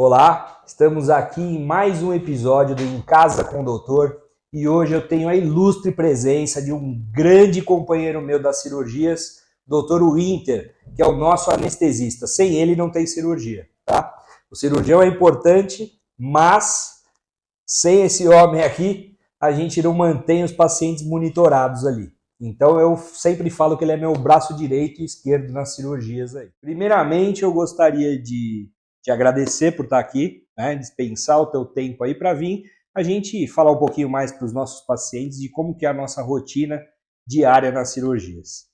Olá, estamos aqui em mais um episódio do Em Casa com o Doutor e hoje eu tenho a ilustre presença de um grande companheiro meu das cirurgias, Dr. Winter, que é o nosso anestesista. Sem ele não tem cirurgia, tá? O cirurgião é importante, mas sem esse homem aqui, a gente não mantém os pacientes monitorados ali. Então eu sempre falo que ele é meu braço direito e esquerdo nas cirurgias aí. Primeiramente, eu gostaria de te agradecer por estar aqui, né, dispensar o teu tempo aí para vir a gente falar um pouquinho mais para os nossos pacientes de como que é a nossa rotina diária nas cirurgias.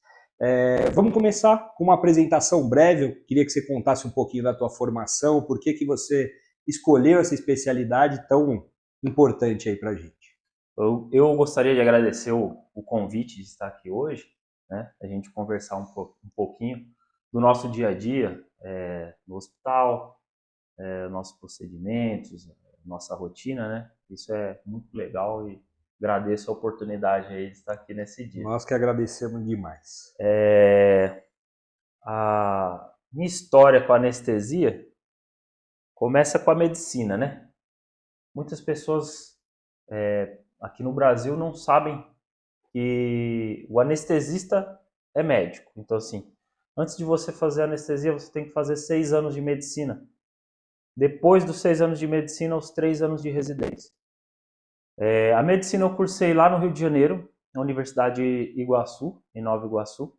Vamos começar com uma apresentação breve. Eu queria que você contasse um pouquinho da tua formação, por que você escolheu essa especialidade tão importante aí pra gente. Eu gostaria de agradecer o convite de estar aqui hoje, né? A gente conversar um pouquinho do nosso dia a dia no hospital, nossos procedimentos, nossa rotina, né? Isso é muito legal e agradeço a oportunidade aí de estar aqui nesse dia. Nós que agradecemos demais. A minha história com a anestesia começa com a medicina, né? Muitas pessoas aqui no Brasil não sabem que o anestesista é médico. Então, assim, antes de você fazer anestesia, você tem que fazer 6 anos de medicina. Depois dos 6 anos de medicina, os 3 anos de residência. A medicina eu cursei lá no Rio de Janeiro, na Universidade Iguaçu, em Nova Iguaçu.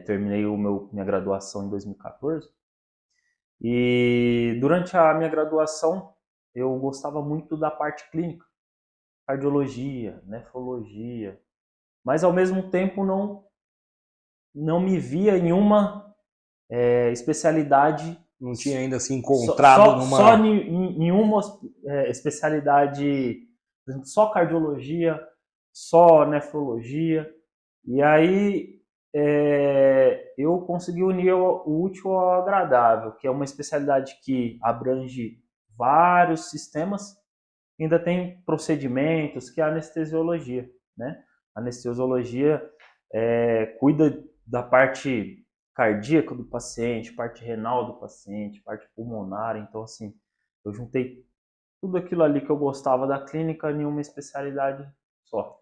Terminei minha graduação em 2014. E durante a minha graduação, eu gostava muito da parte clínica, cardiologia, nefrologia, mas ao mesmo tempo não me via em uma especialidade. Não tinha ainda se encontrado só em uma especialidade, por exemplo, só cardiologia, só nefrologia. E aí eu consegui unir o útil ao agradável, que é uma especialidade que abrange vários sistemas, ainda tem procedimentos, que é a anestesiologia, né? A anestesiologia cuida da parte cardíaca do paciente, parte renal do paciente, parte pulmonar. Então, assim, eu juntei tudo aquilo ali que eu gostava da clínica em uma especialidade só.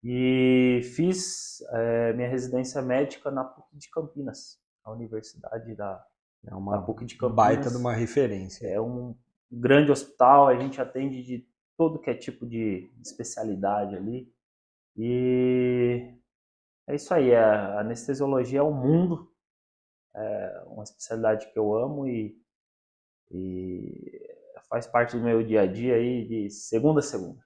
E fiz minha residência médica na PUC de Campinas, a universidade da PUC de Campinas. Baita de uma referência. É um grande hospital, a gente atende de todo que é tipo de especialidade ali. E é isso aí, a anestesiologia é um mundo, uma especialidade que eu amo e faz parte do meu dia a dia aí de segunda a segunda.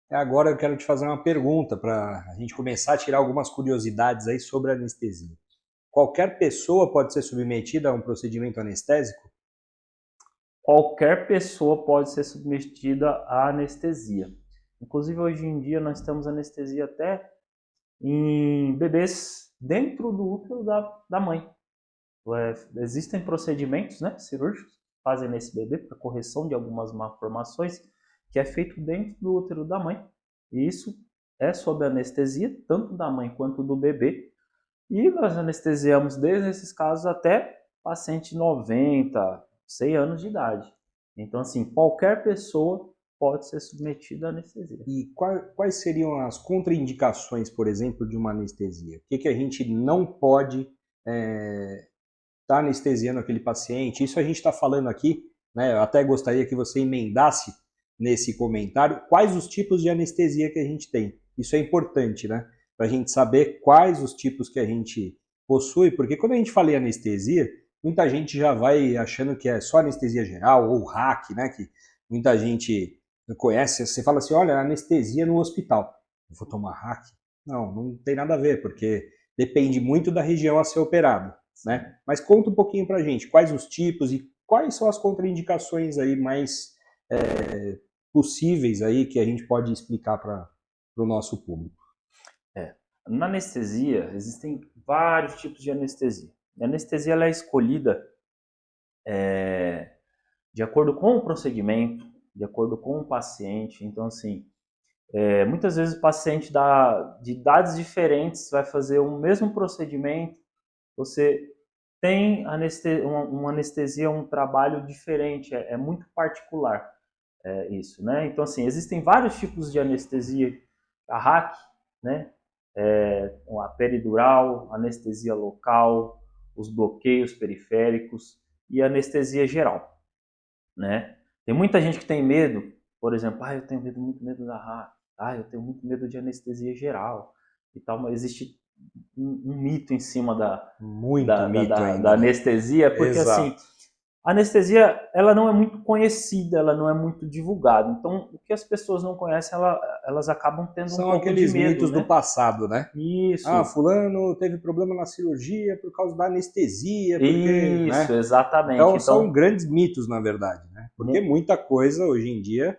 Agora eu quero te fazer uma pergunta para a gente começar a tirar algumas curiosidades aí sobre a anestesia. Qualquer pessoa pode ser submetida a um procedimento anestésico? Qualquer pessoa pode ser submetida à anestesia. Inclusive, hoje em dia, nós temos anestesia até em bebês dentro do útero da mãe. Existem procedimentos, né, cirúrgicos que fazem nesse bebê para correção de algumas malformações, que é feito dentro do útero da mãe. E isso é sob anestesia, tanto da mãe quanto do bebê. E nós anestesiamos desde esses casos até paciente 90, 100 anos de idade. Então, assim, qualquer pessoa pode ser submetida à anestesia. E quais seriam as contraindicações, por exemplo, de uma anestesia? O que a gente não pode estar anestesiando aquele paciente? Isso a gente está falando aqui, né? Eu até gostaria que você emendasse nesse comentário quais os tipos de anestesia que a gente tem. Isso é importante, né? Para a gente saber quais os tipos que a gente possui, porque quando a gente fala em anestesia, muita gente já vai achando que é só anestesia geral ou RAC, né? Que muita gente conhece. Você fala assim, olha, anestesia no hospital. Eu vou tomar RAC? Não tem nada a ver, porque depende muito da região a ser operado, né? Mas conta um pouquinho pra gente, quais os tipos e quais são as contraindicações aí mais possíveis aí que a gente pode explicar para o nosso público. Na anestesia, existem vários tipos de anestesia. A anestesia ela é escolhida de acordo com o procedimento, de acordo com o paciente. Então, assim, muitas vezes o paciente de idades diferentes vai fazer o mesmo procedimento. Você tem uma anestesia, um trabalho diferente, é muito particular isso, né? Então, assim, existem vários tipos de anestesia, a RAC, né? A peridural, anestesia local, os bloqueios periféricos e a anestesia geral, né? Tem muita gente que tem medo, por exemplo, eu tenho muito medo da RAC, eu tenho muito medo de anestesia geral e tal, mas existe um mito em cima da anestesia, porque Exato. assim, a anestesia ela não é muito conhecida, ela não é muito divulgada. Então, o que as pessoas não conhecem, elas acabam tendo São um pouco aqueles de medo, mitos né? do passado, né? Isso. Fulano teve problema na cirurgia por causa da anestesia, porque, Isso, né? exatamente. Então são grandes mitos, na verdade, né? Porque muita coisa hoje em dia,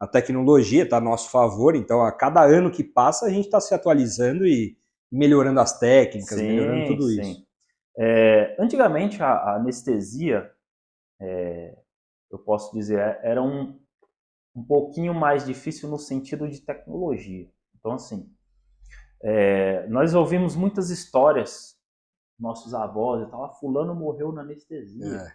a tecnologia está a nosso favor, então a cada ano que passa a gente está se atualizando e melhorando as técnicas, melhorando tudo isso. Antigamente a anestesia, eu posso dizer, era um pouquinho mais difícil no sentido de tecnologia. Então, assim, nós ouvimos muitas histórias, nossos avós e tal, fulano morreu na anestesia.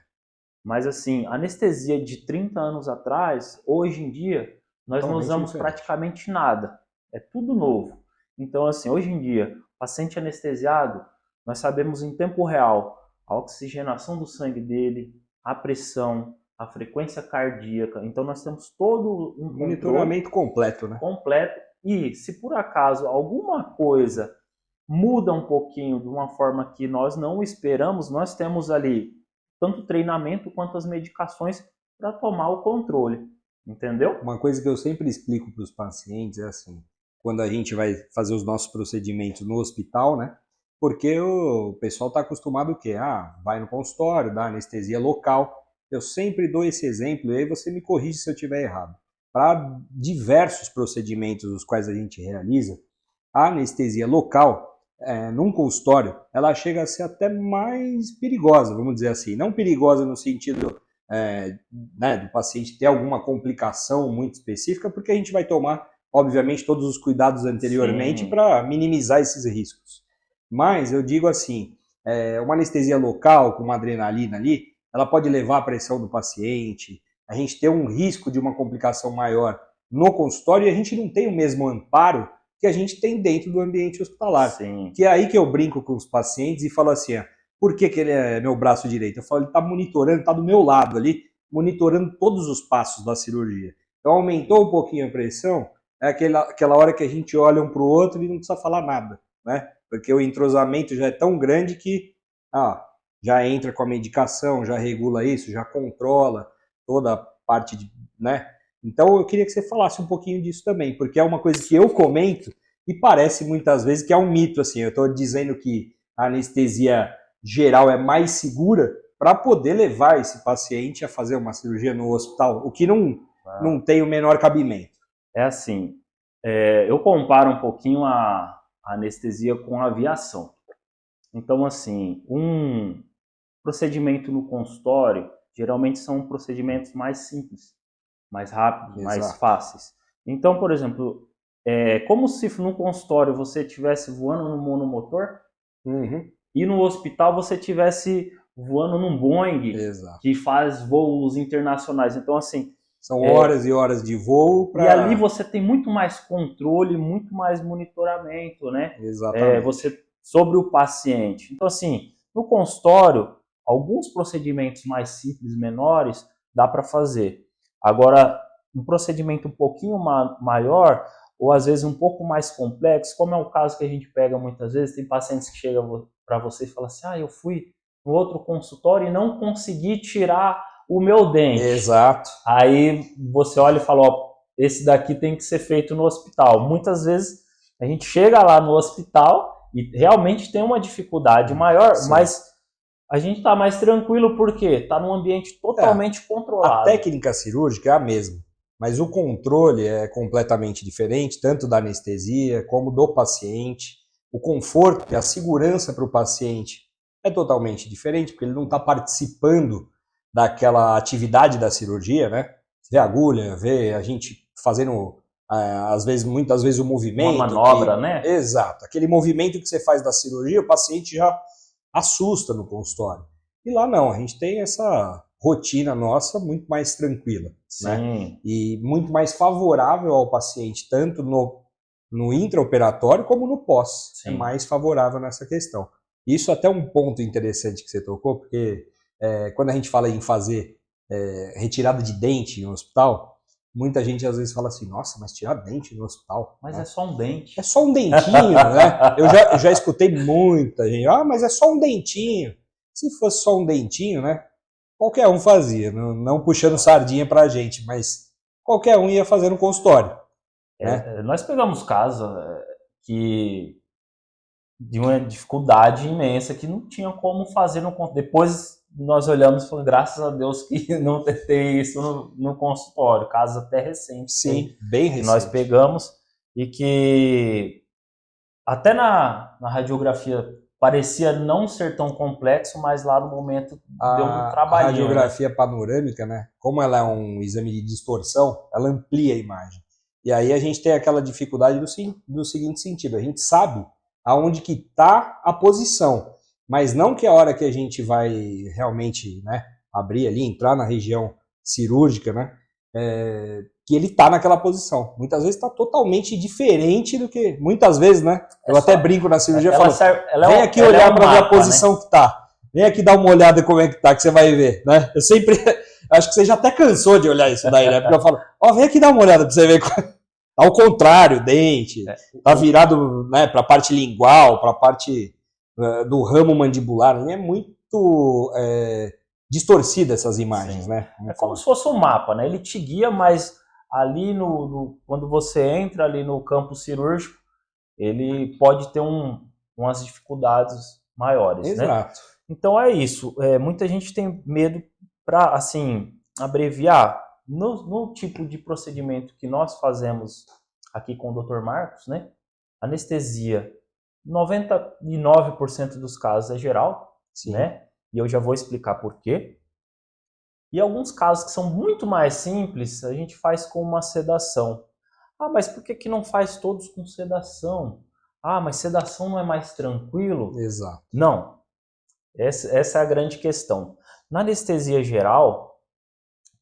Mas, assim, anestesia de 30 anos atrás, hoje em dia, nós não usamos praticamente nada. É tudo novo. Então, assim, hoje em dia, paciente anestesiado, nós sabemos em tempo real a oxigenação do sangue dele, a pressão, a frequência cardíaca. Então, nós temos todo um monitoramento completo, né? Completo. E, se por acaso alguma coisa muda um pouquinho de uma forma que nós não esperamos, nós temos ali tanto treinamento quanto as medicações para tomar o controle, entendeu? Uma coisa que eu sempre explico para os pacientes é assim, quando a gente vai fazer os nossos procedimentos no hospital, né? Porque o pessoal está acostumado o quê? Vai no consultório, dá anestesia local. Eu sempre dou esse exemplo e aí você me corrige se eu estiver errado. Para diversos procedimentos os quais a gente realiza, a anestesia local, num consultório, ela chega a ser até mais perigosa, vamos dizer assim. Não perigosa no sentido do paciente ter alguma complicação muito específica, porque a gente vai tomar, obviamente, todos os cuidados anteriormente para minimizar esses riscos. Mas eu digo assim, uma anestesia local com uma adrenalina ali, ela pode levar a pressão do paciente, a gente ter um risco de uma complicação maior no consultório e a gente não tem o mesmo amparo que a gente tem dentro do ambiente hospitalar. Sim. Que é aí que eu brinco com os pacientes e falo assim, por que ele é meu braço direito? Eu falo, ele está monitorando, está do meu lado ali, monitorando todos os passos da cirurgia. Então aumentou um pouquinho a pressão, é aquela hora que a gente olha um para o outro e não precisa falar nada, né? Porque o entrosamento já é tão grande que já entra com a medicação, já regula isso, já controla toda a parte de, né? Então eu queria que você falasse um pouquinho disso também, porque é uma coisa que eu comento e parece muitas vezes que é um mito, assim, eu estou dizendo que a anestesia geral é mais segura para poder levar esse paciente a fazer uma cirurgia no hospital, o que não tem o menor cabimento. É assim, eu comparo um pouquinho a anestesia com a aviação. Então, assim, um procedimento no consultório, geralmente são procedimentos mais simples, mais rápidos, mais fáceis. Então, por exemplo, como se no consultório você estivesse voando num monomotor e no hospital você estivesse voando num Boeing que faz voos internacionais. Então, assim, são horas e horas de voo. E ali você tem muito mais controle, muito mais monitoramento, né? Exatamente. Sobre o paciente. Então, assim, no consultório, alguns procedimentos mais simples, menores, dá para fazer. Agora, um procedimento um pouquinho maior, ou às vezes um pouco mais complexo, como é o caso que a gente pega muitas vezes, tem pacientes que chegam para você e falam assim, eu fui no outro consultório e não consegui tirar o meu dente. Exato. Aí você olha e fala, esse daqui tem que ser feito no hospital. Muitas vezes a gente chega lá no hospital e realmente tem uma dificuldade maior, mas a gente está mais tranquilo porque está num ambiente totalmente controlado. A técnica cirúrgica é a mesma, mas o controle é completamente diferente, tanto da anestesia como do paciente. O conforto e a segurança para o paciente é totalmente diferente, porque ele não está participando daquela atividade da cirurgia, né? Vê a agulha, vê a gente fazendo, muitas vezes o movimento. Uma manobra, né? Exato. Aquele movimento que você faz da cirurgia, o paciente já assusta no consultório. E lá não, a gente tem essa rotina nossa muito mais tranquila, né? E muito mais favorável ao paciente, tanto no intraoperatório como no pós. Sim. É mais favorável nessa questão. Isso até um ponto interessante que você tocou, porque quando a gente fala em fazer retirada de dente em um hospital, muita gente às vezes fala assim, nossa, mas tirar dente no hospital? Mas é só um dente. É só um dentinho, né? Eu já escutei muita gente, mas é só um dentinho. Se fosse só um dentinho, né? Qualquer um fazia, não puxando sardinha pra gente, mas qualquer um ia fazer no consultório. Né? Nós pegamos casos de uma dificuldade imensa que não tinha como fazer no consultório. Depois nós olhamos e falamos, graças a Deus que não tem isso no consultório, casos até recentes. Sim, bem recente. Que nós pegamos e que até na radiografia parecia não ser tão complexo, mas lá no momento deu um trabalhinho. A radiografia panorâmica, né? Como ela é um exame de distorção, ela amplia a imagem. E aí a gente tem aquela dificuldade do seguinte sentido, a gente sabe aonde que está a posição, mas não que a hora que a gente vai realmente, né, abrir ali, entrar na região cirúrgica, né, que ele está naquela posição. Muitas vezes está totalmente diferente do que... Muitas vezes, né? Eu até brinco na cirurgia e falo, vem aqui olhar para ver a posição, né, que está. Vem aqui dar uma olhada como é que está, que você vai ver, né? Eu sempre... Acho que você já até cansou de olhar isso daí, né? Porque eu falo, vem aqui dar uma olhada para você ver. Ao contrário, o dente está virado, né, para a parte lingual, para a parte do ramo mandibular. É muito distorcida essas imagens, né? É como se fosse um mapa, né? Ele te guia, mas ali quando você entra ali no campo cirúrgico, ele pode ter umas dificuldades maiores, Exato. Né? Então é isso. Muita gente tem medo para, assim, abreviar. No tipo de procedimento que nós fazemos aqui com o Dr. Marcos, né? Anestesia, 99% dos casos é geral, Sim. Né? E eu já vou explicar por quê. E alguns casos que são muito mais simples, a gente faz com uma sedação. Mas por que não faz todos com sedação? Mas sedação não é mais tranquilo? Exato. Não. Essa é a grande questão. Na anestesia geral,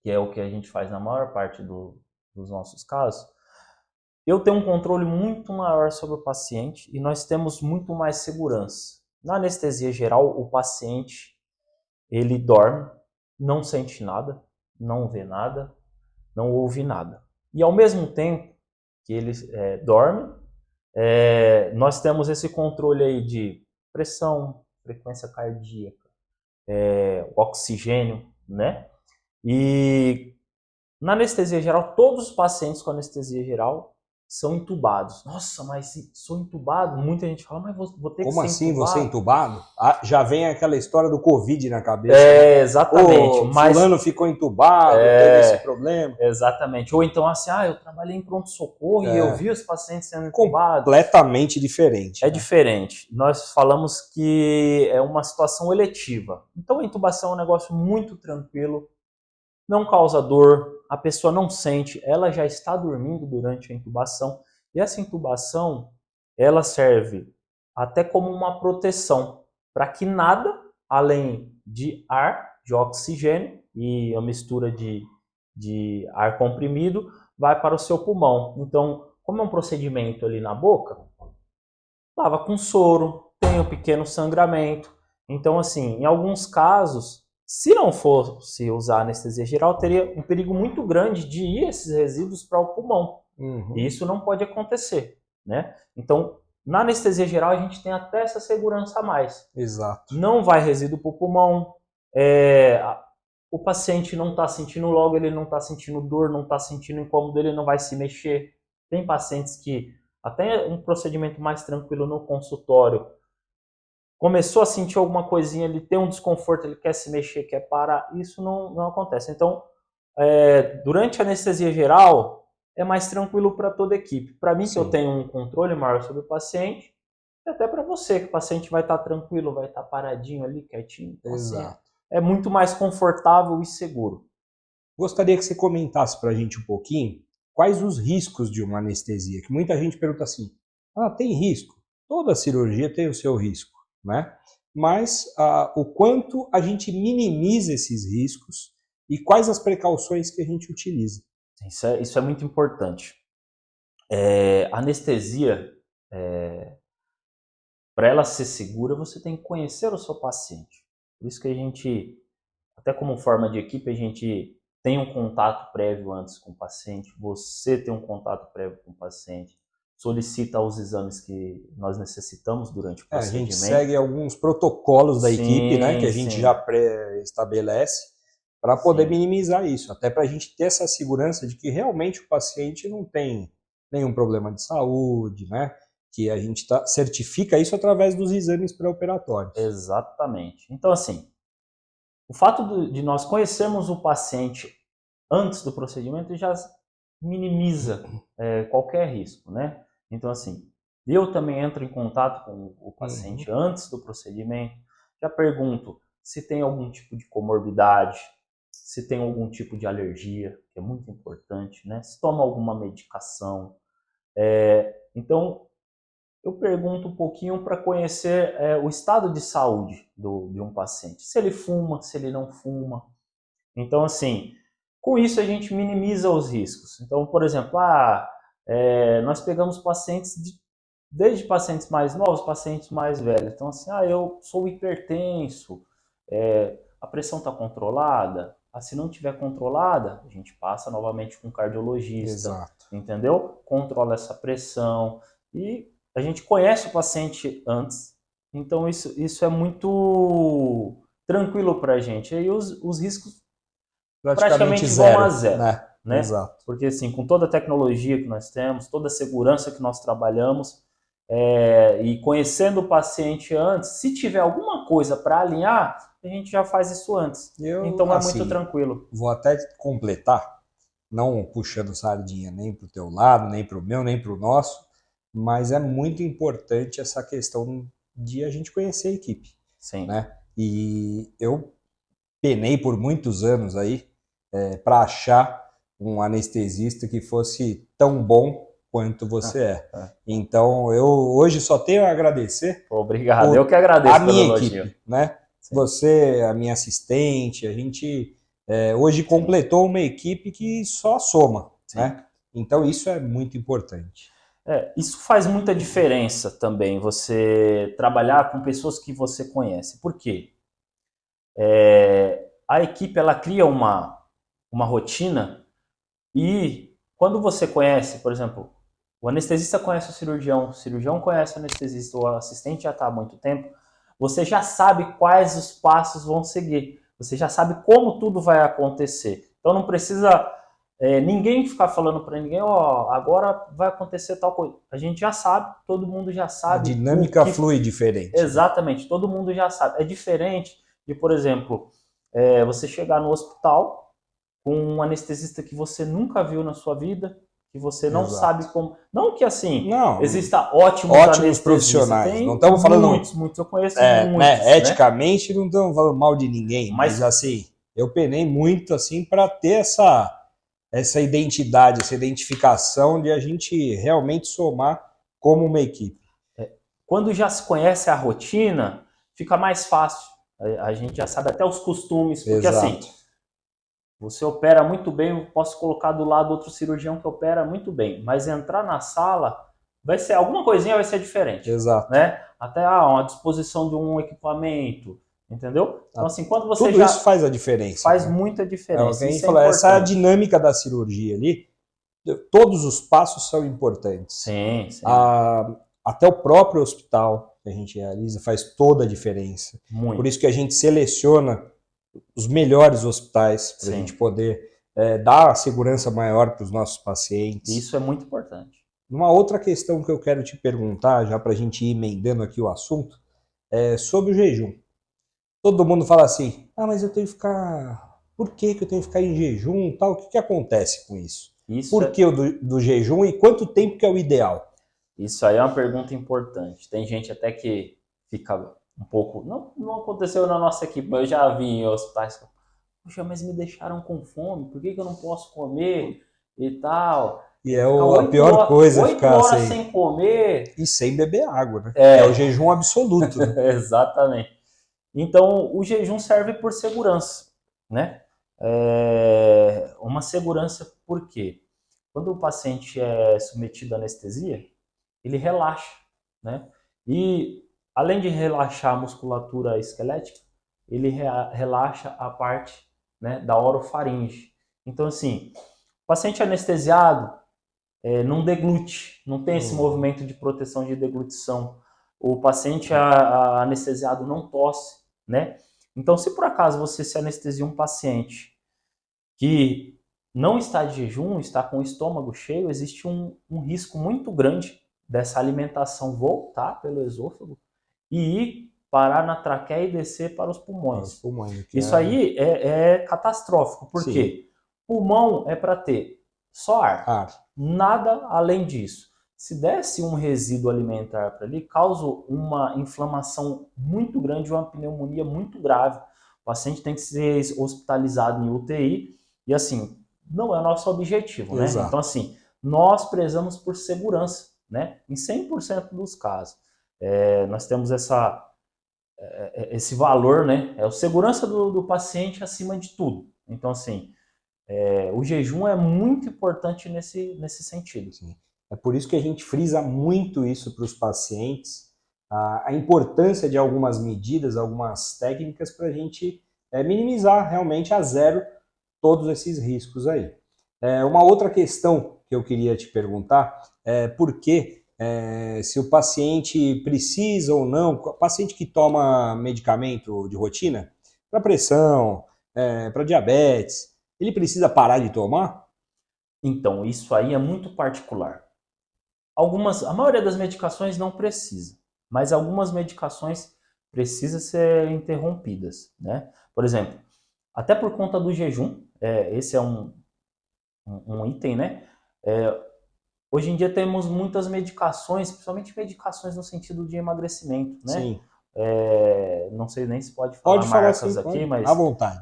que é o que a gente faz na maior parte dos nossos casos, eu tenho um controle muito maior sobre o paciente e nós temos muito mais segurança. Na anestesia geral, o paciente, ele dorme, não sente nada, não vê nada, não ouve nada. E ao mesmo tempo que ele dorme, nós temos esse controle aí de pressão, frequência cardíaca, oxigênio, né? E na anestesia geral, todos os pacientes com anestesia geral são entubados. Nossa, mas sou entubado? Muita gente fala, mas vou ter que ser entubado. Como assim você é entubado? Já vem aquela história do Covid na cabeça. Exatamente. Mas fulano ficou entubado, teve esse problema. Exatamente. Ou então assim, eu trabalhei em pronto-socorro e eu vi os pacientes sendo entubados. Completamente diferente. É diferente. Nós falamos que é uma situação eletiva. Então a intubação é um negócio muito tranquilo, não causa dor, a pessoa não sente, ela já está dormindo durante a intubação. E essa intubação, ela serve até como uma proteção, para que nada, além de ar, de oxigênio e a mistura de ar comprimido, vai para o seu pulmão. Então, como é um procedimento ali na boca, lava com soro, tem um pequeno sangramento. Então, assim, em alguns casos, se não fosse usar anestesia geral, teria um perigo muito grande de ir esses resíduos para o pulmão. Uhum. E isso não pode acontecer, né? Então, na anestesia geral, a gente tem até essa segurança a mais. Exato. Não vai resíduo para o pulmão, o paciente não está sentindo logo, ele não está sentindo dor, não está sentindo incômodo, ele não vai se mexer. Tem pacientes que, até um procedimento mais tranquilo no consultório, começou a sentir alguma coisinha, ele tem um desconforto, ele quer se mexer, quer parar, isso não acontece. Então, durante a anestesia geral, é mais tranquilo para toda a equipe. Para mim, que eu tenho um controle maior sobre o paciente, e até para você, que o paciente vai estar tranquilo, vai estar paradinho ali, quietinho. Então, exato. Assim, é muito mais confortável e seguro. Gostaria que você comentasse para a gente um pouquinho quais os riscos de uma anestesia, que muita gente pergunta assim, tem risco? Toda cirurgia tem o seu risco, né? mas o quanto a gente minimiza esses riscos e quais as precauções que a gente utiliza. Isso é muito importante. Anestesia, para ela ser segura, você tem que conhecer o seu paciente. Por isso que a gente, até como forma de equipe, a gente tem um contato prévio antes com o paciente, você tem um contato prévio com o paciente, solicita os exames que nós necessitamos durante o procedimento. A gente segue alguns protocolos da equipe, né, que a gente já pré-estabelece para poder minimizar isso, até para a gente ter essa segurança de que realmente o paciente não tem nenhum problema de saúde, né, que a gente certifica isso através dos exames pré-operatórios. Exatamente. Então, assim, o fato de nós conhecermos o paciente antes do procedimento já minimiza qualquer risco, né? Então, assim, eu também entro em contato com o paciente antes do procedimento, já pergunto se tem algum tipo de comorbidade, se tem algum tipo de alergia, que é muito importante, né? Se toma alguma medicação. Então, eu pergunto um pouquinho para conhecer o estado de saúde de um paciente. Se ele fuma, se ele não fuma. Então, assim, com isso a gente minimiza os riscos. Então, por exemplo, nós pegamos pacientes, desde pacientes mais novos, pacientes mais velhos. Então, assim, eu sou hipertenso, a pressão está controlada. Se não estiver controlada, a gente passa novamente com o cardiologista. Exato. Entendeu? Controla essa pressão e a gente conhece o paciente antes, então isso é muito tranquilo para a gente. Aí os riscos praticamente zero, vão a zero. Né? Exato. Porque assim, com toda a tecnologia que nós temos, toda a segurança que nós trabalhamos, e conhecendo o paciente antes, se tiver alguma coisa para alinhar, a gente já faz isso antes. Então é muito tranquilo. Vou até completar, não puxando sardinha nem para o teu lado, nem para o meu, nem para o nosso, mas é muito importante essa questão de a gente conhecer a equipe. Sim. Né? E eu penei por muitos anos aí para achar um anestesista que fosse tão bom quanto você é. Então, eu hoje só tenho a agradecer. Obrigado, eu que agradeço a minha equipe, né? Sim. Você, a minha assistente, a gente hoje completou uma equipe que só soma, né? Então, isso é muito importante. Isso faz muita diferença também, você trabalhar com pessoas que você conhece. Por quê? A equipe ela cria uma rotina e quando você conhece, por exemplo, o anestesista conhece o cirurgião conhece o anestesista, o assistente já está há muito tempo, você já sabe quais os passos vão seguir, você já sabe como tudo vai acontecer. Então não precisa ninguém ficar falando para ninguém, agora vai acontecer tal coisa. A gente já sabe, todo mundo já sabe. A dinâmica flui diferente. Exatamente, todo mundo já sabe. É diferente de, por exemplo, você chegar no hospital com um anestesista que você nunca viu na sua vida, que você não sabe como... Não que assim, exista ótimos profissionais. Não estamos falando... Muitos, eu conheço muitos. Eticamente, não estamos falando mal de ninguém, mas assim, eu penei muito assim para ter essa identidade, essa identificação de a gente realmente somar como uma equipe. Quando já se conhece a rotina, fica mais fácil. A gente já sabe até os costumes, porque assim, você opera muito bem, eu posso colocar do lado outro cirurgião que opera muito bem, mas entrar na sala, alguma coisinha vai ser diferente. Exato. Né? Até uma disposição de um equipamento, entendeu? Então assim, quando você Tudo isso faz a diferença. Faz muita diferença. Essa dinâmica da cirurgia ali, todos os passos são importantes. Sim. Até o próprio hospital que a gente realiza faz toda a diferença. Muito. Por isso que a gente seleciona os melhores hospitais para a gente poder dar a segurança maior para os nossos pacientes. Isso é muito importante. Uma outra questão que eu quero te perguntar, já para a gente ir emendando aqui o assunto, é sobre o jejum. Todo mundo fala assim, mas eu tenho que ficar... Por que eu tenho que ficar em jejum? Tal? O que acontece com isso? Por que do jejum e quanto tempo que é o ideal? Isso aí é uma pergunta importante. Tem gente até que fica um pouco... Não aconteceu na nossa equipe, mas eu já vi em hospitais. Poxa, mas me deixaram com fome, por que eu não posso comer e tal? E a pior coisa é ficar 8 horas sem comer. E sem beber água, né? É o jejum absoluto. Né? Exatamente. Então, o jejum serve por segurança, né? Uma segurança por quê? Quando o paciente é submetido à anestesia, ele relaxa, né? E além de relaxar a musculatura esquelética, ele relaxa a parte, né, da orofaringe. Então, assim, o paciente anestesiado não deglute, não tem esse movimento de proteção de deglutição. O paciente anestesiado não tosse, né? Então, se por acaso você se anestesia um paciente que não está de jejum, está com o estômago cheio, existe um risco muito grande dessa alimentação voltar pelo esôfago e ir parar na traqueia e descer para os pulmões. Isso aí é catastrófico, por quê? Pulmão é para ter só ar, nada além disso. Se desce um resíduo alimentar para ali, causa uma inflamação muito grande, uma pneumonia muito grave. O paciente tem que ser hospitalizado em UTI e assim, não é o nosso objetivo, né? Exato. Então assim, nós prezamos por segurança, né? Em 100% dos casos. Nós temos esse valor, né? É a segurança do paciente acima de tudo. Então, assim, o jejum é muito importante nesse sentido. Sim. É por isso que a gente frisa muito isso para os pacientes, a importância de algumas medidas, algumas técnicas para a gente minimizar realmente a zero todos esses riscos aí. Uma outra questão que eu queria te perguntar é por que se o paciente precisa ou não, o paciente que toma medicamento de rotina, para pressão, para diabetes, ele precisa parar de tomar? Então, isso aí é muito particular. A maioria das medicações não precisa, mas algumas medicações precisam ser interrompidas, né? Por exemplo, até por conta do jejum, esse é um item, né? Hoje em dia temos muitas medicações, principalmente medicações no sentido de emagrecimento, né? Sim. Não sei nem se pode falar marcas aqui, mas... à vontade.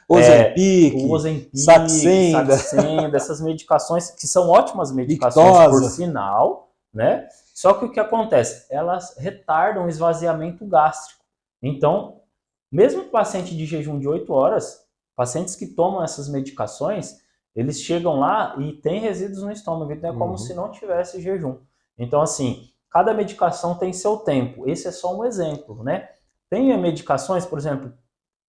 Ozempic, o Ozempic, Saxenda, essas medicações que são ótimas medicações, Victoza, por sinal, né? Só que o que acontece? Elas retardam o esvaziamento gástrico. Então, mesmo paciente de jejum de 8 horas, pacientes que tomam essas medicações, eles chegam lá e tem resíduos no estômago, então é como se não tivesse jejum. Então, assim, cada medicação tem seu tempo. Esse é só um exemplo, né? Tem medicações, por exemplo,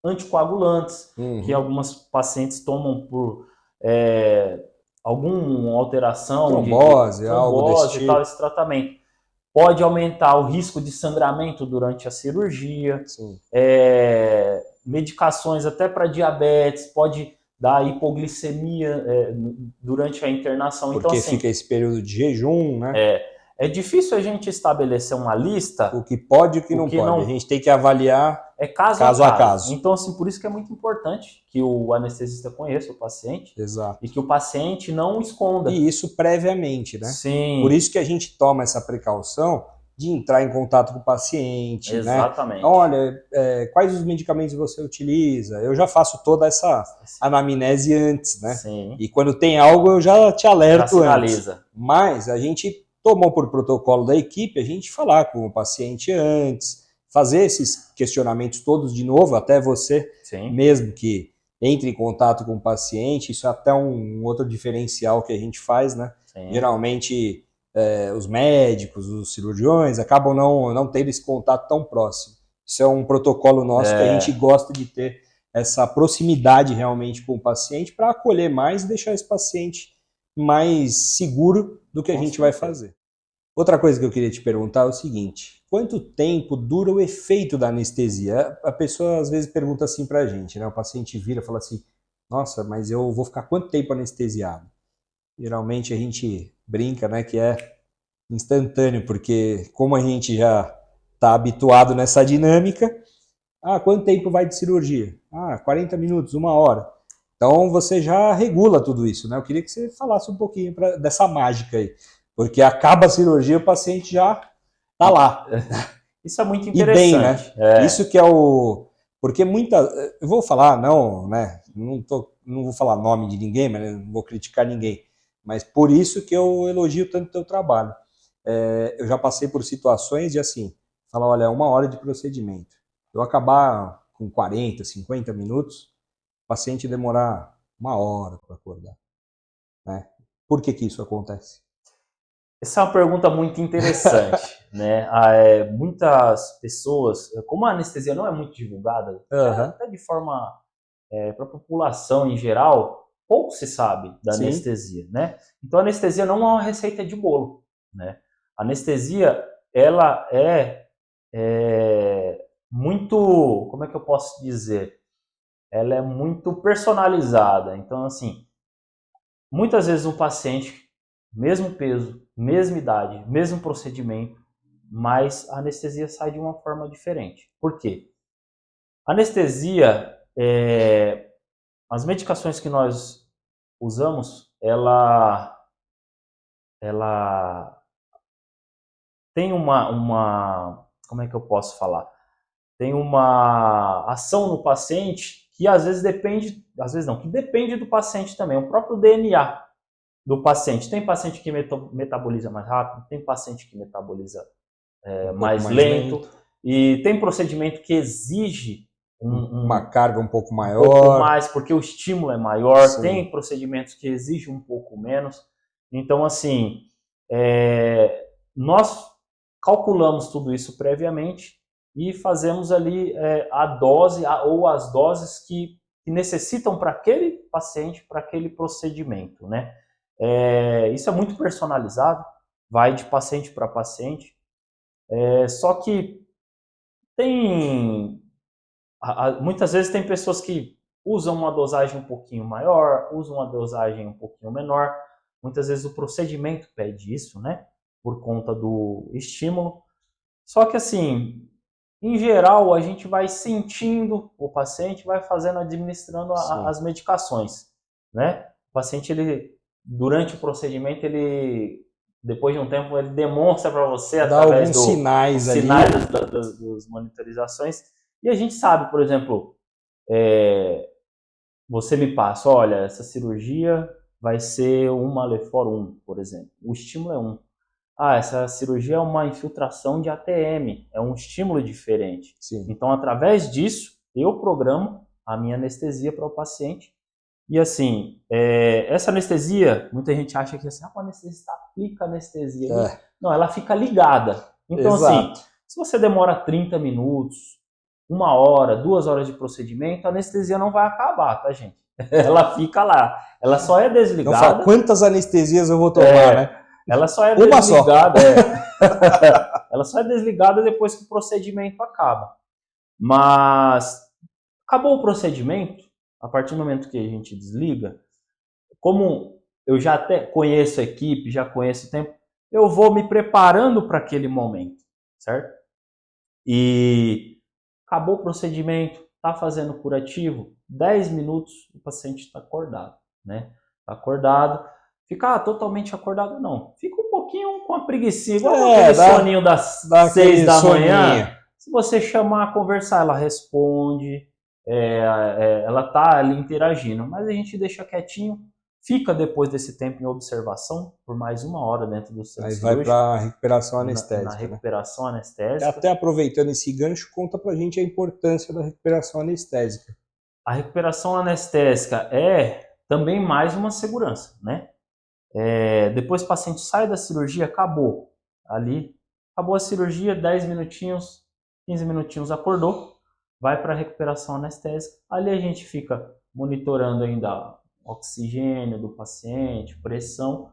anticoagulantes, que algumas pacientes tomam por alguma alteração trombose, algo desse trombose e tal, tipo. esse tratamento. Pode aumentar o risco de sangramento durante a cirurgia. Medicações até para diabetes, pode dar hipoglicemia durante a internação. Porque então, assim, fica esse período de jejum, né? É difícil a gente estabelecer uma lista. O que pode e o que não pode. A gente tem que avaliar caso a caso. Então, assim, por isso que é muito importante que o anestesista conheça o paciente. Exato. E que o paciente não esconda. E isso previamente, né? Sim. Por isso que a gente toma essa precaução de entrar em contato com o paciente, exatamente, né? Olha, quais os medicamentos você utiliza? Eu já faço toda essa anamnese antes, né? Sim. E quando tem algo eu já te alerto sinaliza. antes. Mas a gente tomou por protocolo da equipe a gente falar com o paciente antes, fazer esses questionamentos todos de novo, até você mesmo que entre em contato com o paciente, isso é até um outro diferencial que a gente faz, né? Sim. Geralmente os médicos, os cirurgiões acabam não tendo esse contato tão próximo. Isso é um protocolo nosso que a gente gosta de ter essa proximidade realmente com o paciente para acolher mais e deixar esse paciente mais seguro do que a gente vai fazer. Outra coisa que eu queria te perguntar é o seguinte: quanto tempo dura o efeito da anestesia? A pessoa às vezes pergunta assim pra gente, né? O paciente vira e fala assim: nossa, mas eu vou ficar quanto tempo anestesiado? Geralmente a gente brinca, né, que é instantâneo, porque como a gente já está habituado nessa dinâmica, quanto tempo vai de cirurgia? 40 minutos, 1 hora. Então você já regula tudo isso, né? Eu queria que você falasse um pouquinho dessa mágica aí. Porque acaba a cirurgia, o paciente já tá lá. Isso é muito interessante. E bem, né? Isso que é o... Porque eu vou falar, não, né? Não vou falar nome de ninguém, mas não vou criticar ninguém. Mas por isso que eu elogio tanto o teu trabalho. Eu já passei por situações de assim, falar, olha, 1 hora de procedimento. eu acabar com 40, 50 minutos, o paciente demorar 1 hora para acordar, né? Por que que isso acontece? Essa é uma pergunta muito interessante, né? Muitas pessoas, como a anestesia não é muito divulgada, até de forma para a população em geral, pouco se sabe da Sim. anestesia, né? Então a anestesia não é uma receita de bolo, né? A anestesia, ela é muito, como é que eu posso dizer? Ela é muito personalizada. Então, assim, muitas vezes um paciente, mesmo peso, mesma idade, mesmo procedimento, mas a anestesia sai de uma forma diferente. Por quê? A anestesia, as medicações que nós usamos, ela tem como é que eu posso falar? Tem uma ação no paciente que às vezes que depende do paciente também, o próprio DNA do paciente. Tem paciente que metaboliza mais rápido, tem paciente que metaboliza mais lento, e tem procedimento que exige uma carga um pouco maior. Um pouco mais, porque o estímulo é maior. Sim. Tem procedimentos que exigem um pouco menos. Então, assim, nós calculamos tudo isso previamente e fazemos ali a dose ou as doses que necessitam para aquele paciente, para aquele procedimento, né? Isso é muito personalizado, vai de paciente para paciente. Só que muitas vezes tem pessoas que usam uma dosagem um pouquinho maior, usam uma dosagem um pouquinho menor. Muitas vezes o procedimento pede isso, né? Por conta do estímulo. Só que assim, em geral, a gente vai sentindo o paciente, vai administrando as medicações, né? O paciente, durante o procedimento, depois de um tempo, ele demonstra para você através dos sinais das monitorizações. E a gente sabe, por exemplo, você me passa, olha, essa cirurgia vai ser uma Lefor 1, por exemplo. O estímulo é 1. Essa cirurgia é uma infiltração de ATM, é um estímulo diferente. Sim. Então, através disso, eu programo a minha anestesia para o paciente. E assim, essa anestesia, muita gente acha que assim, o anestesista aplica anestesia. Não, ela fica ligada. Então, assim, se você demora 30 minutos, 1 hora, 2 horas de procedimento, a anestesia não vai acabar, tá, gente? Ela fica lá. Ela só é desligada. Não fala quantas anestesias eu vou tomar, né? Ela só é desligada. Ela só é desligada depois que o procedimento acaba. Mas acabou o procedimento, a partir do momento que a gente desliga, como eu já até conheço a equipe, já conheço o tempo, eu vou me preparando para aquele momento, certo? E acabou o procedimento, está fazendo curativo, 10 minutos o paciente está acordado, né? Está acordado. Ficar totalmente acordado, não. Fica um pouquinho com a preguiça, igual aquele soninho das 6 da manhã. Se você chamar, conversar, ela responde, ela está ali interagindo, mas a gente deixa quietinho, fica depois desse tempo em observação, por mais 1 hora dentro do centro cirúrgico. Aí vai para a recuperação anestésica. Na recuperação anestésica. Até aproveitando esse gancho, conta pra gente a importância da recuperação anestésica. A recuperação anestésica é também mais uma segurança, né? Depois o paciente sai da cirurgia, acabou a cirurgia, 10 minutinhos, 15 minutinhos acordou, vai para a recuperação anestésica. Ali a gente fica monitorando ainda oxigênio do paciente, pressão,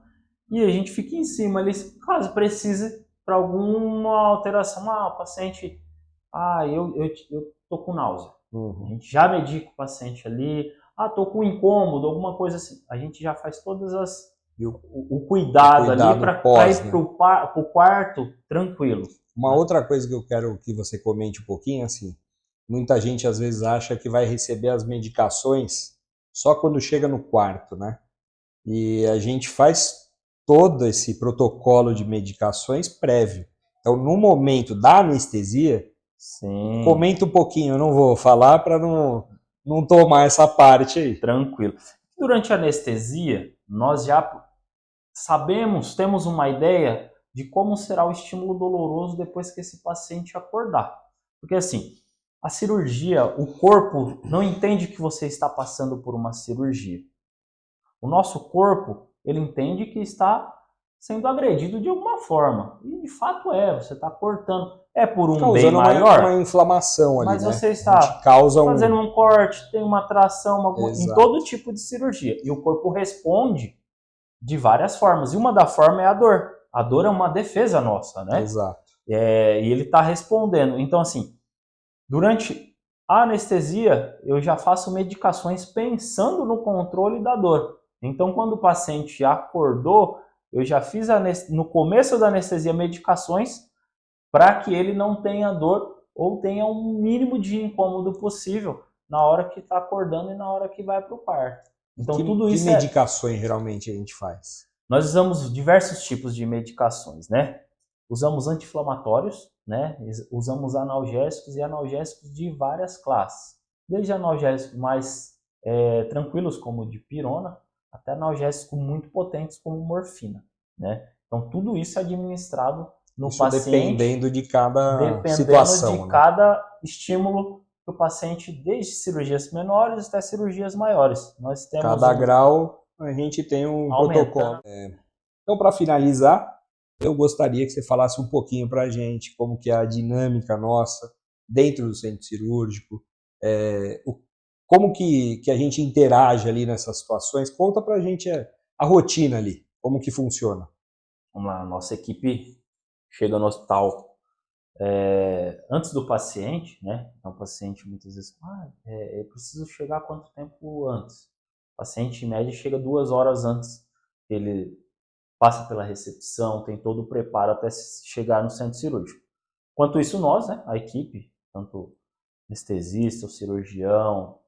e a gente fica em cima ali, caso precise para alguma alteração. O paciente, eu tô com náusea. A gente já medica o paciente ali, tô com incômodo, alguma coisa assim. A gente já faz todas o cuidado ali para ir para o quarto tranquilo. Uma outra coisa que eu quero que você comente um pouquinho, assim, muita gente às vezes acha que vai receber as medicações só quando chega no quarto, né? E a gente faz todo esse protocolo de medicações prévio. Então, no momento da anestesia, sim, comenta um pouquinho, eu não vou falar para não tomar essa parte aí. Tranquilo. Durante a anestesia, nós já temos uma ideia de como será o estímulo doloroso depois que esse paciente acordar. Porque assim, A cirurgia, o corpo não entende que você está passando por uma cirurgia. O nosso corpo, ele entende que está sendo agredido de alguma forma. E de fato você está cortando. É por um bem maior. Uma inflamação ali, mas né? você está fazendo um corte, tem uma tração, em todo tipo de cirurgia. E o corpo responde de várias formas. E uma da forma é a dor. A dor é uma defesa nossa, né? Exato. E ele está respondendo. Então, assim, durante a anestesia, eu já faço medicações pensando no controle da dor. Então, quando o paciente acordou, eu já fiz no começo da anestesia medicações para que ele não tenha dor ou tenha um mínimo de incômodo possível na hora que está acordando e na hora que vai para o parto. Então, tudo isso que medicações geralmente a gente faz? Nós usamos diversos tipos de medicações, né? Usamos anti-inflamatórios, né? Usamos analgésicos e analgésicos de várias classes. Desde analgésicos mais tranquilos, como o de pirona, até analgésicos muito potentes, como morfina, né? Então, tudo isso é administrado no paciente. Dependendo de cada situação. Dependendo de cada estímulo que o paciente, desde cirurgias menores até cirurgias maiores. Nós temos cada grau, a gente tem um protocolo. Então, para finalizar, eu gostaria que você falasse um pouquinho para a gente como que é a dinâmica nossa dentro do centro cirúrgico, como que a gente interage ali nessas situações. Conta para a gente a rotina ali, como que funciona. A nossa equipe chega no hospital antes do paciente, né? Então, o paciente muitas vezes eu preciso chegar quanto tempo antes? O paciente, em média, chega 2 horas antes. Ele passa pela recepção, tem todo o preparo até chegar no centro cirúrgico. Enquanto isso, nós, né, a equipe, tanto o anestesista, o cirurgião,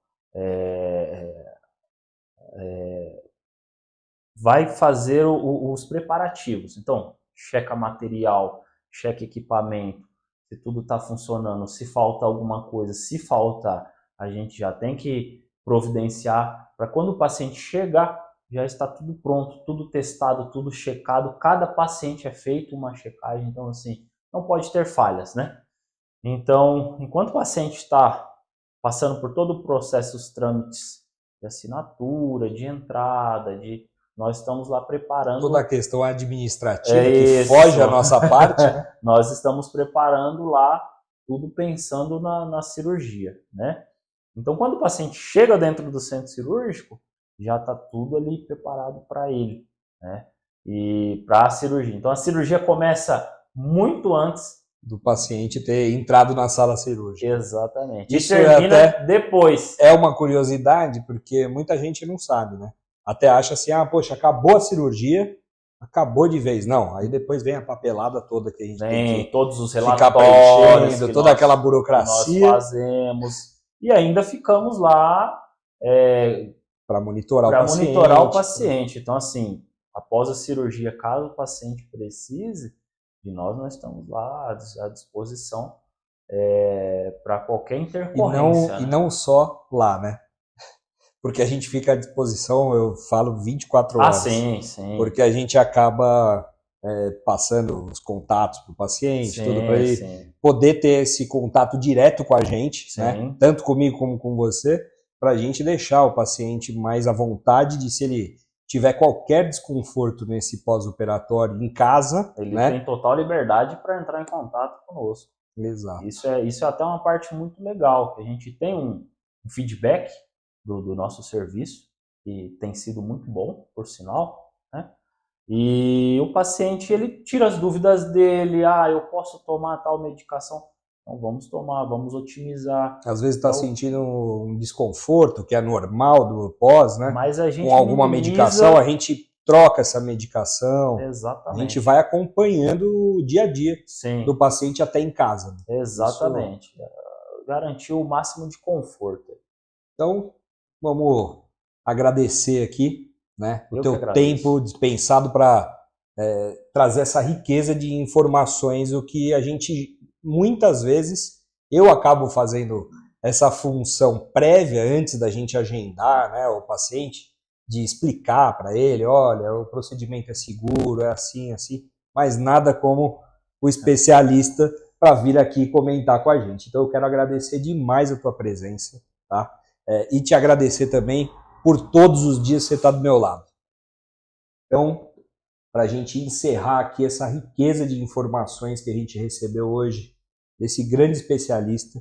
vai fazer os preparativos. Então, checa material, checa equipamento, se tudo está funcionando, se falta alguma coisa, se faltar, a gente já tem que providenciar para quando o paciente chegar, já está tudo pronto, tudo testado, tudo checado. Cada paciente é feito uma checagem, então assim, não pode ter falhas, né? Então, enquanto o paciente está passando por todo o processo, os trâmites de assinatura, de entrada, nós estamos lá preparando... Toda a questão administrativa que foge à nossa parte. Nós estamos preparando lá, tudo pensando na cirurgia, né? Então, quando o paciente chega dentro do centro cirúrgico, já está tudo ali preparado para ele, né? E para a cirurgia. Então, a cirurgia começa muito antes do paciente ter entrado na sala cirúrgica. Exatamente. Isso termina depois. É uma curiosidade, porque muita gente não sabe, né? Até acha assim, poxa, acabou a cirurgia, acabou de vez. Não, aí depois vem a papelada toda que a gente tem que todos os relatórios, toda aquela burocracia. Que nós fazemos. E ainda ficamos lá para monitorar o paciente. Então, assim, após a cirurgia, caso o paciente precise, de nós estamos lá à disposição para qualquer intercorrência. E não só lá, né? Porque a gente fica à disposição, eu falo 24 horas. Sim. Porque a gente acaba passando os contatos para o paciente, tudo para ele poder ter esse contato direto com a gente, né? Tanto comigo como com você, para a gente deixar o paciente mais à vontade de, se ele tiver qualquer desconforto nesse pós-operatório em casa, ele tem total liberdade para entrar em contato conosco. Exato. Isso é até uma parte muito legal, que a gente tem um feedback do nosso serviço, que tem sido muito bom, por sinal, né? E o paciente, ele tira as dúvidas dele, eu posso tomar tal medicação? Então vamos tomar, vamos otimizar. Às vezes está sentindo um desconforto, que é normal do pós, né? Mas a gente com alguma medicação, a gente troca essa medicação. Exatamente. A gente vai acompanhando o dia a dia do paciente até em casa. Exatamente. Garantir o máximo de conforto. Então, vamos agradecer aqui, né, o teu tempo dispensado para trazer essa riqueza de informações, o que a gente, muitas vezes, eu acabo fazendo essa função prévia antes da gente agendar, né, o paciente, de explicar para ele, olha, o procedimento é seguro, é assim, mas nada como o especialista para vir aqui comentar com a gente. Então eu quero agradecer demais a tua presença, tá? E te agradecer também por todos os dias você estar do meu lado. Então, para a gente encerrar aqui essa riqueza de informações que a gente recebeu hoje desse grande especialista,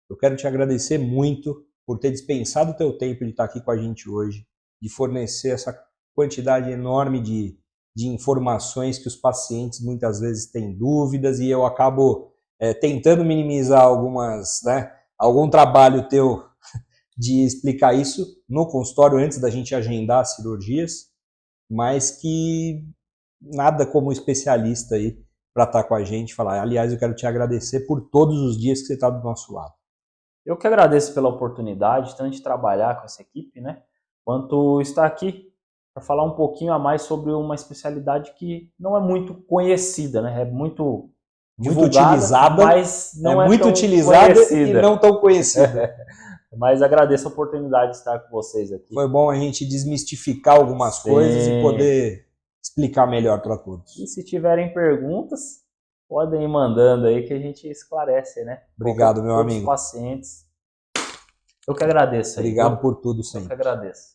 eu quero te agradecer muito por ter dispensado o teu tempo de estar aqui com a gente hoje, de fornecer essa quantidade enorme de informações que os pacientes muitas vezes têm dúvidas e eu acabo tentando minimizar algumas, né, algum trabalho teu de explicar isso no consultório antes da gente agendar as cirurgias, mas que nada como especialista aí para estar com a gente falar. Aliás, eu quero te agradecer por todos os dias que você está do nosso lado. Eu que agradeço pela oportunidade, tanto de trabalhar com essa equipe, né, quanto estar aqui para falar um pouquinho a mais sobre uma especialidade que não é muito conhecida, né, é muito utilizada, mas não é muito tão utilizada conhecida. E não tão conhecida. Mas agradeço a oportunidade de estar com vocês aqui. Foi bom a gente desmistificar algumas coisas e poder explicar melhor para todos. E se tiverem perguntas, podem ir mandando aí que a gente esclarece, né? Obrigado, meu todos amigo. Os pacientes. Eu que agradeço. Obrigado por tudo sempre. Eu que agradeço.